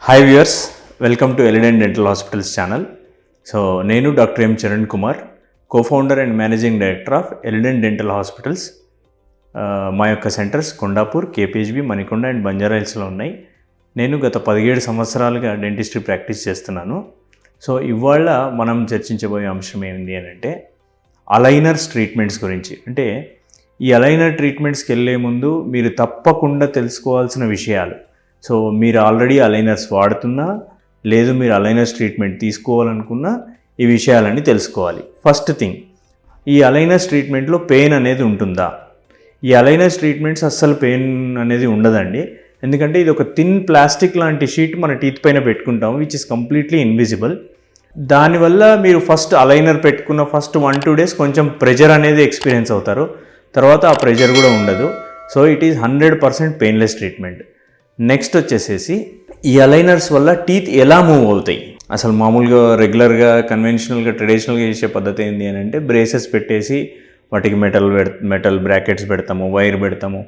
Hi viewers, welcome to Elident dental hospitals channel. So నేను doctor M Charan Kumar, cofounder and managing director of Elident dental hospitals. మా యొక్క centres Kondapur, KPHB, Manikonda and బంజారాహిల్స్లో ఉన్నాయి. నేను గత 17 సంవత్సరాలుగా డెంటిస్ట్రీ ప్రాక్టీస్ చేస్తున్నాను. సో ఇవాళ మనం చర్చించబోయే అంశం ఏంటి అని అంటే అలైనర్స్ ట్రీట్మెంట్స్ గురించి. అంటే ఈ అలైనర్ ట్రీట్మెంట్స్కి వెళ్ళే ముందు మీరు తప్పకుండా తెలుసుకోవాల్సిన విషయాలు. సో మీరు ఆల్రెడీ అలైనర్స్ వాడుతున్నా, లేదు మీరు అలైనర్స్ ట్రీట్మెంట్ తీసుకోవాలనుకున్నా ఈ విషయాలన్నీ తెలుసుకోవాలి. ఫస్ట్ థింగ్, ఈ అలైనర్స్ ట్రీట్మెంట్లో పెయిన్ అనేది ఉంటుందా? ఈ అలైనర్స్ ట్రీట్మెంట్స్ అస్సలు పెయిన్ అనేది ఉండదండి. ఎందుకంటే ఇది ఒక థిన్ ప్లాస్టిక్ లాంటి షీట్ మన టీత్ పైన పెట్టుకుంటాము, విచ్ ఇస్ కంప్లీట్లీ ఇన్విజిబుల్. దానివల్ల మీరు ఫస్ట్ అలైనర్ పెట్టుకున్న ఫస్ట్ 1-2 డేస్ కొంచెం ప్రెషర్ అనేది ఎక్స్పీరియన్స్ అవుతారు. తర్వాత ఆ ప్రెషర్ కూడా ఉండదు. So it is 100% painless treatment. Next వచ్చేసేసి ఈ అలైనర్స్ వల్ల టీత్ ఎలా మూవ్ అవుతాయి? అసలు మామూలుగా రెగ్యులర్గా కన్వెన్షనల్గా ట్రెడిషనల్గా చేసే పద్ధతి ఏంటి అని అంటే బ్రేసెస్ పెట్టేసి వాటికి మెటల్ బ్రాకెట్స్ పెడతాము, వైర్ పెడతాము,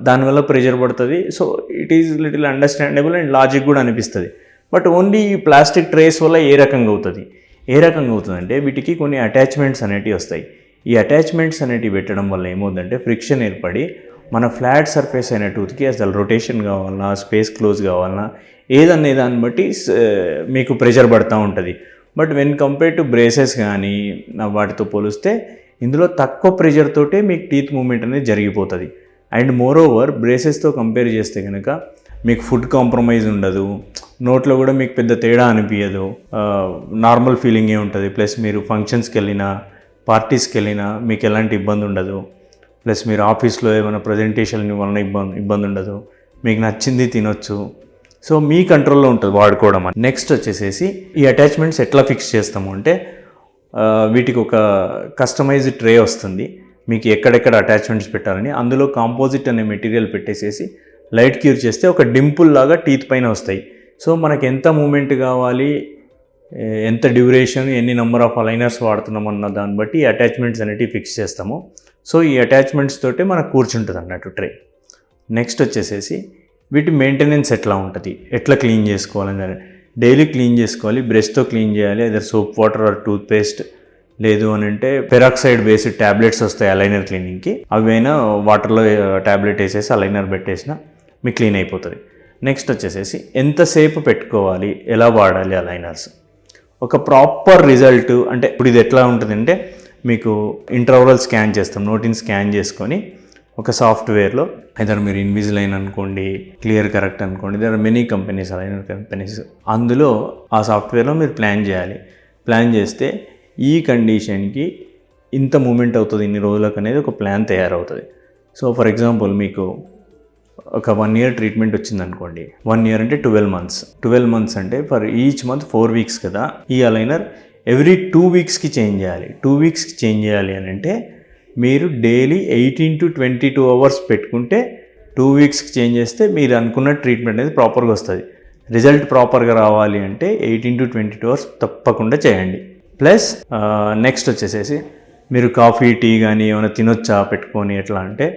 దానివల్ల ప్రెషర్ పడుతుంది. So it is little understandable and logic కూడా అనిపిస్తుంది. బట్ ఓన్లీ ఈ ప్లాస్టిక్ ట్రేస్ వల్ల ఏ రకంగా అవుతుంది అంటే వీటికి కొన్ని అటాచ్మెంట్స్ అనేటివి వస్తాయి. ఈ అటాచ్మెంట్స్ అనేటివి పెట్టడం వల్ల ఏమవుతుందంటే ఫ్రిక్షన్ ఏర్పడి మన ఫ్లాట్ సర్ఫేస్ అయిన టూత్కి అసలు రొటేషన్ కావాలన్నా, స్పేస్ క్లోజ్ కావాలన్నా, ఏదనే దాన్ని బట్టి మీకు ప్రెషర్ పడుతూ ఉంటుంది. But when compare to braces కానీ వాటితో పోలిస్తే ఇందులో తక్కువ ప్రెషర్ తోటే మీకు టీత్ మూమెంట్ అనేది జరిగిపోతుంది. అండ్ మోర్ ఓవర్ బ్రేసెస్తో కంపేర్ చేస్తే కనుక మీకు ఫుడ్ కాంప్రమైజ్ ఉండదు, నోట్లో కూడా మీకు పెద్ద తేడా అనిపించదు, నార్మల్ ఫీలింగే ఉంటుంది. ప్లస్ మీరు ఫంక్షన్స్కి వెళ్ళినా, పార్టీస్కి వెళ్ళినా మీకు ఎలాంటి ఇబ్బంది ఉండదు. ప్లస్ మీరు ఆఫీస్లో ఏమైనా ప్రజెంటేషన్ వలన ఇబ్బంది ఉండదు, మీకు నచ్చింది తినొచ్చు. సో మీ కంట్రోల్లో ఉంటుంది వాడుకోవడం. నెక్స్ట్ వచ్చేసేసి ఈ అటాచ్మెంట్స్ ఎట్లా ఫిక్స్ చేస్తాము అంటే వీటికి ఒక కస్టమైజ్డ్ ట్రే వస్తుంది. మీకు ఎక్కడెక్కడ అటాచ్మెంట్స్ పెట్టాలని అందులో కాంపోజిట్ అనే మెటీరియల్ పెట్టేసేసి లైట్ క్యూర్ చేస్తే ఒక డింపుల్ లాగా టీత్ పైన వస్తాయి. సో మనకి ఎంత మూమెంట్ కావాలి, ఎంత డ్యూరేషన్, ఎన్ని నెంబర్ ఆఫ్ అలైనర్స్ వాడుతున్నామన్న దాన్ని బట్టి ఈ అటాచ్మెంట్స్ అనేటివి ఫిక్స్ చేస్తాము. సో ఈ అటాచ్మెంట్స్ తోటే మనకు కూర్చుంటుంది అన్నట్టు ట్రే. నెక్స్ట్ వచ్చేసేసి వీటి మెయింటెనెన్స్ ఎట్లా ఉంటుంది, ఎట్లా క్లీన్ చేసుకోవాలని. డైలీ క్లీన్ చేసుకోవాలి, బ్రష్తో క్లీన్ చేయాలి, అదే soap water or toothpaste, లేదు అని అంటే పెరాక్సైడ్ బేస్డ్ ట్యాబ్లెట్స్ వస్తాయి అలైనర్ క్లీనింగ్కి, అవైనా వాటర్లో ట్యాబ్లెట్ వేసేసి అలైనర్ పెట్టేసినా మీకు క్లీన్ అయిపోతుంది. నెక్స్ట్ వచ్చేసేసి ఎంతసేపు పెట్టుకోవాలి, ఎలా వాడాలి అలైనర్స్. ఒక ప్రాపర్ రిజల్ట్ అంటే ఇప్పుడు ఇది ఎట్లా ఉంటుందంటే మీకు ఇంట్రావరల్ స్కాన్ చేస్తాం, నోటిని స్కాన్ చేసుకొని ఒక సాఫ్ట్వేర్లో ఐదర్ మీరు ఇన్విజిలైన్ అనుకోండి, క్లియర్ కరెక్ట్ అనుకోండి, there are many companies, aligner companies. అందులో ఆ సాఫ్ట్వేర్లో మీరు ప్లాన్ చేయాలి. ప్లాన్ చేస్తే ఈ కండిషన్కి ఇంత మూమెంట్ అవుతుంది ఇన్ని రోజులకు అనేది ఒక ప్లాన్ తయారవుతుంది. సో ఫర్ ఎగ్జాంపుల్ మీకు ఒక 1 year ట్రీట్మెంట్ వచ్చింది అనుకోండి. 1 year అంటే 12 months అంటే ఫర్ ఈచ్ మంత్ 4 weeks కదా. ఈ అలైనర్ ఎవ్రీ 2 weeksకి చేంజ్ చేయాలి. 2 weeksకి చేంజ్ చేయాలి అని అంటే మీరు డైలీ 18 to 22 hours పెట్టుకుంటే 2 weeksకి చేంజ్ చేస్తే మీరు అనుకున్న ట్రీట్మెంట్ అనేది ప్రాపర్గా వస్తుంది. రిజల్ట్ ప్రాపర్గా రావాలి అంటే 18 to 22 hours తప్పకుండా చేయండి. ప్లస్ నెక్స్ట్ వచ్చేసేసి మీరు కాఫీ, టీ కానీ ఏమైనా తినొచ్చా పెట్టుకొని ఎట్లా అంటే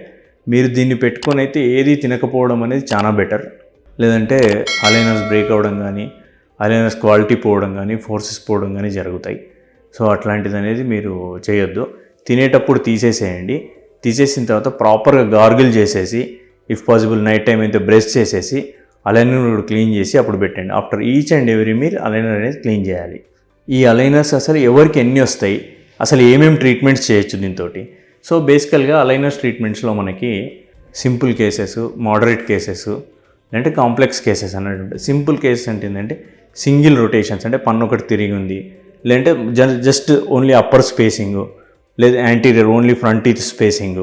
మీరు దీన్ని పెట్టుకొని అయితే ఏది తినకపోవడం అనేది చాలా బెటర్. లేదంటే అలైనర్స్ బ్రేక్ అవ్వడం కానీ, అలైనర్స్ క్వాలిటీ పోవడం కానీ, ఫోర్సెస్ పోవడం కానీ జరుగుతాయి. సో అట్లాంటిది అనేది మీరు చేయొద్దు. తినేటప్పుడు తీసేసేయండి. తీసేసిన తర్వాత ప్రాపర్గా గార్గిల్ చేసేసి, ఇఫ్ పాసిబుల్ నైట్ టైం అయితే బ్రష్ చేసేసి అలైనర్ క్లీన్ చేసి అప్పుడు పెట్టండి. After each and every meal aligner అనేది క్లీన్ చేయాలి. ఈ అలైనర్స్ అసలు ఎవరికి ఎన్ని వస్తాయి, అసలు ఏమేమి ట్రీట్మెంట్స్ చేయొచ్చు దీంతో. సో బేసికల్గా అలైనర్స్ ట్రీట్మెంట్స్లో మనకి సింపుల్ కేసెస్, మోడరేట్ కేసెస్, అంటే కాంప్లెక్స్ కేసెస్ అన్నట్టు. సింపుల్ కేసెస్ అంటే ఏంటంటే సింగిల్ రొటేషన్స్, అంటే పన్ను ఒకటి తిరిగి ఉంది, లేదంటే జస్ట్ ఓన్లీ అప్పర్ స్పేసింగ్, లేదా anterior only front teeth spacing,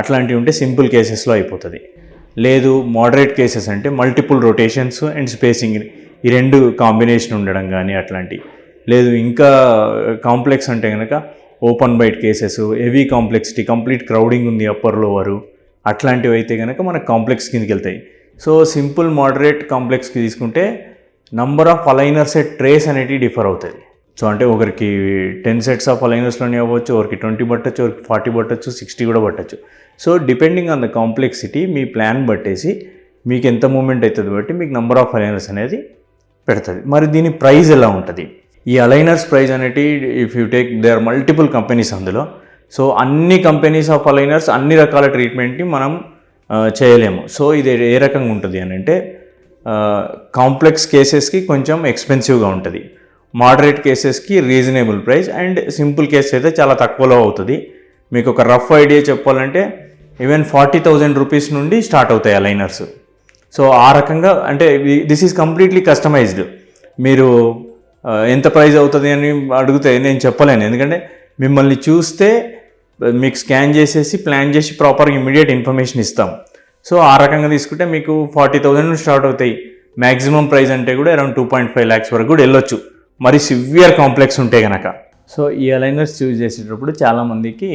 అట్లాంటివి ఉంటే సింపుల్ కేసెస్లో అయిపోతుంది. లేదు మోడరేట్ కేసెస్ అంటే మల్టిపుల్ రొటేషన్స్ అండ్ స్పేసింగ్, ఈ రెండు కాంబినేషన్ ఉండడం కానీ అట్లాంటివి. లేదు ఇంకా కాంప్లెక్స్ అంటే కనుక open byte cases, heavy complexity, complete crowding ఉంది అప్పర్ లోవరు, అట్లాంటివి అయితే కనుక మనకు కాంప్లెక్స్ కిందకి వెళ్తాయి. సో సింపుల్, మోడరేట్, కాంప్లెక్స్కి తీసుకుంటే నంబర్ ఆఫ్ అలైనర్స్ ట్రేస్ అనేటివి డిఫర్ అవుతుంది. సో అంటే ఒకరికి 10 sets ఆఫ్ అలైనర్స్లోనే అవ్వచ్చు, ఒకరికి 20 పట్టచ్చు, ఒకరికి 40 పట్టచ్చు, 60 కూడా పట్టచ్చు. So depending on the complexity మీ ప్లాన్ బట్టేసి మీకు ఎంత మూమెంట్ అవుతుంది బట్టి మీకు నంబర్ ఆఫ్ అలైనర్స్ అనేది పెడుతుంది. మరి దీని ప్రైస్ ఎలా ఉంటుంది? ఈ అలైనర్స్ ప్రైస్ అనేటి if you take they are multiple companies అందులో. సో అన్ని కంపెనీస్ ఆఫ్ అలైనర్స్ అన్ని రకాల ట్రీట్మెంట్ని మనం చేయలేము. సో ఇది ఏ రకంగా ఉంటుంది అని అంటే కాంప్లెక్స్ కేసెస్కి కొంచెం ఎక్స్పెన్సివ్గా ఉంటుంది, మోడరేట్ కేసెస్కి reasonable price, and simple case అయితే చాలా తక్కువలో అవుతుంది. మీకు ఒక రఫ్ ఐడియా చెప్పాలంటే ఈవెన్ 40,000 రూపీస్ నుండి స్టార్ట్ అవుతాయి అలైనర్స్. సో ఆ రకంగా అంటే దిస్ ఈజ్ కంప్లీట్లీ కస్టమైజ్డ్. మీరు ఎంత ప్రైస్ అవుతుంది అని అడిగితే నేను చెప్పలేను, ఎందుకంటే మిమ్మల్ని చూస్తే మీకు స్కాన్ చేసేసి ప్లాన్ చేసి ప్రాపర్గా ఇమీడియట్ ఇన్ఫర్మేషన్ ఇస్తాం. సో ఆ రకంగా తీసుకుంటే మీకు 40,000 నుండి స్టార్ట్ అవుతాయి. మ్యాక్సిమం ప్రైస్ అంటే కూడా అరౌండ్ 2.5 lakhs వరకు కూడా వెళ్ళొచ్చు, మరి సివియర్ కాంప్లెక్స్ ఉంటే కనుక. సో ఈ అలైనర్స్ చూస్ చేసేటప్పుడు చాలామందికి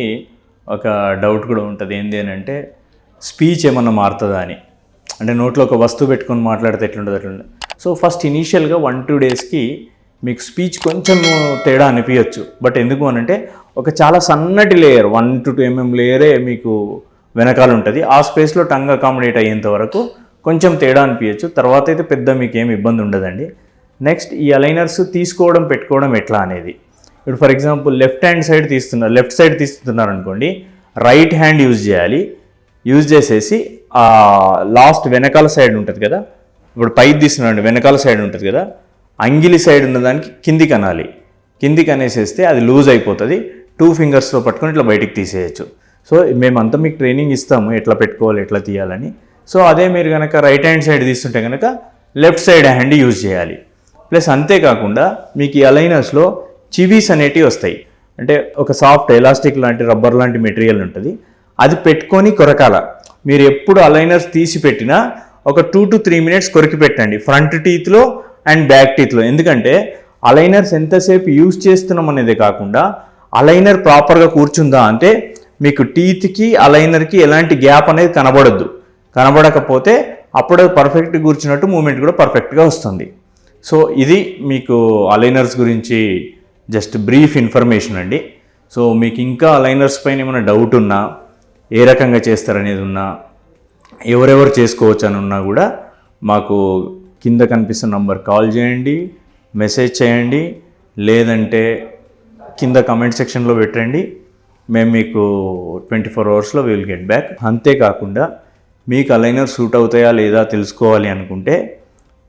ఒక డౌట్ కూడా ఉంటుంది, ఏంటి అని అంటే స్పీచ్ ఏమన్నా మారుతుందా అని. అంటే నోట్లో ఒక వస్తువు పెట్టుకొని మాట్లాడితే ఎట్లుంటుంది అట్లా. సో ఫస్ట్ ఇనీషియల్గా 1-2 daysకి మీకు స్పీచ్ కొంచెం తేడా అనిపించవచ్చు. బట్ ఎందుకు అనంటే ఒక చాలా సన్నటి లేయర్ 1 to 2 mm లేయరే మీకు వెనకాల ఉంటుంది. ఆ స్పేస్లో టంగ్ అకామిడేట్ అయ్యేంత వరకు కొంచెం తేడా అనిపించచ్చు. తర్వాత అయితే పెద్ద మీకు ఏమి ఇబ్బంది ఉండదండి. నెక్స్ట్ ఈ అలైనర్స్ తీసుకోవడం పెట్టుకోవడం ఎట్లా అనేది. ఇప్పుడు ఫర్ ఎగ్జాంపుల్ లెఫ్ట్ సైడ్ తీస్తున్నారు అనుకోండి, రైట్ హ్యాండ్ యూజ్ చేయాలి. యూజ్ చేసేసి లాస్ట్ వెనకాల సైడ్ ఉంటుంది కదా, ఇప్పుడు పైకి తీస్తున్నాడు వెనకాల సైడ్ ఉంటుంది కదా, అంగిలి సైడ్ ఉన్నదానికి కిందికి అనాలి. కిందికి అనేసేస్తే అది లూజ్ అయిపోతుంది. 2 fingers పట్టుకొని ఇట్లా బయటికి తీసేయచ్చు. సో మేమంతా మీకు ట్రైనింగ్ ఇస్తాము ఎట్లా పెట్టుకోవాలి ఎట్లా తీయాలని. సో అదే మీరు కనుక రైట్ హ్యాండ్ సైడ్ తీస్తుంటే కనుక లెఫ్ట్ సైడ్ హ్యాండ్ యూజ్ చేయాలి. ప్లస్ అంతేకాకుండా మీకు ఈ అలైనర్స్లో చివీస్ అనేటివి వస్తాయి. అంటే ఒక సాఫ్ట్ ఎలాస్టిక్ లాంటి రబ్బర్ లాంటి మెటీరియల్ ఉంటుంది, అది పెట్టుకొని కొరకాల. మీరు ఎప్పుడు అలైనర్స్ తీసి పెట్టినా ఒక 2 to 3 minutes కొరికి పెట్టండి, ఫ్రంట్ టీత్లో అండ్ బ్యాక్ టీత్లో. ఎందుకంటే అలైనర్స్ ఎంతసేపు యూజ్ చేస్తున్నాం అనేదే కాకుండా అలైనర్ ప్రాపర్గా కూర్చుందా అంటే మీకు టీత్కి అలైనర్కి ఎలాంటి గ్యాప్ అనేది కనబడకపోతే అప్పుడు పర్ఫెక్ట్గా కూర్చున్నట్టు మూమెంట్ కూడా పర్ఫెక్ట్గా వస్తుంది. సో ఇది మీకు అలైనర్స్ గురించి జస్ట్ బ్రీఫ్ ఇన్ఫర్మేషన్ అండి. సో మీకు ఇంకా అలైనర్స్ పైన ఏమైనా డౌట్ ఉన్నా, ఏ రకంగా చేస్తారనేది ఉన్నా, ఎవరెవరు చేసుకోవచ్చు అని ఉన్నా కూడా మాకు కింద కనిపిస్తున్న నంబర్ కాల్ చేయండి, మెసేజ్ చేయండి, లేదంటే కింద కమెంట్ సెక్షన్లో పెట్టండి. మేము మీకు 24 hours విల్ గెట్ బ్యాక్. అంతేకాకుండా మీకు అలైనర్ సూట్ అవుతాయా లేదా తెలుసుకోవాలి అనుకుంటే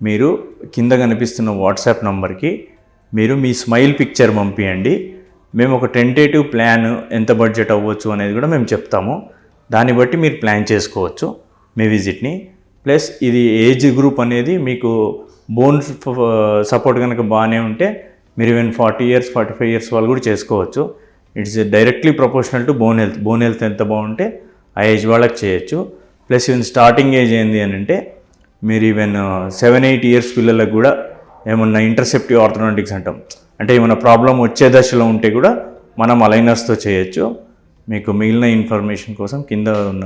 మీరు కింద కనిపిస్తున్న వాట్సాప్ నంబర్కి మీరు మీ స్మైల్ పిక్చర్ పంపించండి. మేము ఒక టెంటేటివ్ ప్లాన్ ఎంత బడ్జెట్ అవ్వచ్చు అనేది కూడా మేము చెప్తాము. దాన్ని బట్టి మీరు ప్లాన్ చేసుకోవచ్చు మీ విజిట్ని. ప్లస్ ఇది ఏజ్ గ్రూప్ అనేది మీకు బోన్ సపోర్ట్ కనుక బాగానే ఉంటే మీరు ఈవెన్ 40 years 45 years వాళ్ళు కూడా చేసుకోవచ్చు. It's directly proportional to bone health ఎంత బాగుంటే ఆ ఏజ్ వాళ్ళకి చేయొచ్చు. ప్లస్ ఈవెన్ స్టార్టింగ్ ఏజ్ ఏంది అని అంటే మీరు ఈవెన్ 7-8 years పిల్లలకు కూడా ఏమన్నా ఇంటర్సెప్టివ్ ఆర్థోడోంటిక్స్ అంటాం, అంటే ఏమైనా ప్రాబ్లం వచ్చే దశలో ఉంటే కూడా మనం అలైనర్స్తో చేయొచ్చు. మీకు మిగిలిన ఇన్ఫర్మేషన్ కోసం కింద ఉన్న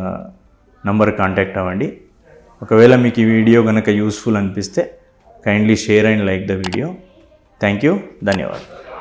నంబర్ కాంటాక్ట్ అవ్వండి. ఒకవేళ మీకు ఈ వీడియో కనుక యూస్ఫుల్ అనిపిస్తే kindly share and like the video. Thank you, ధన్యవాదాలు.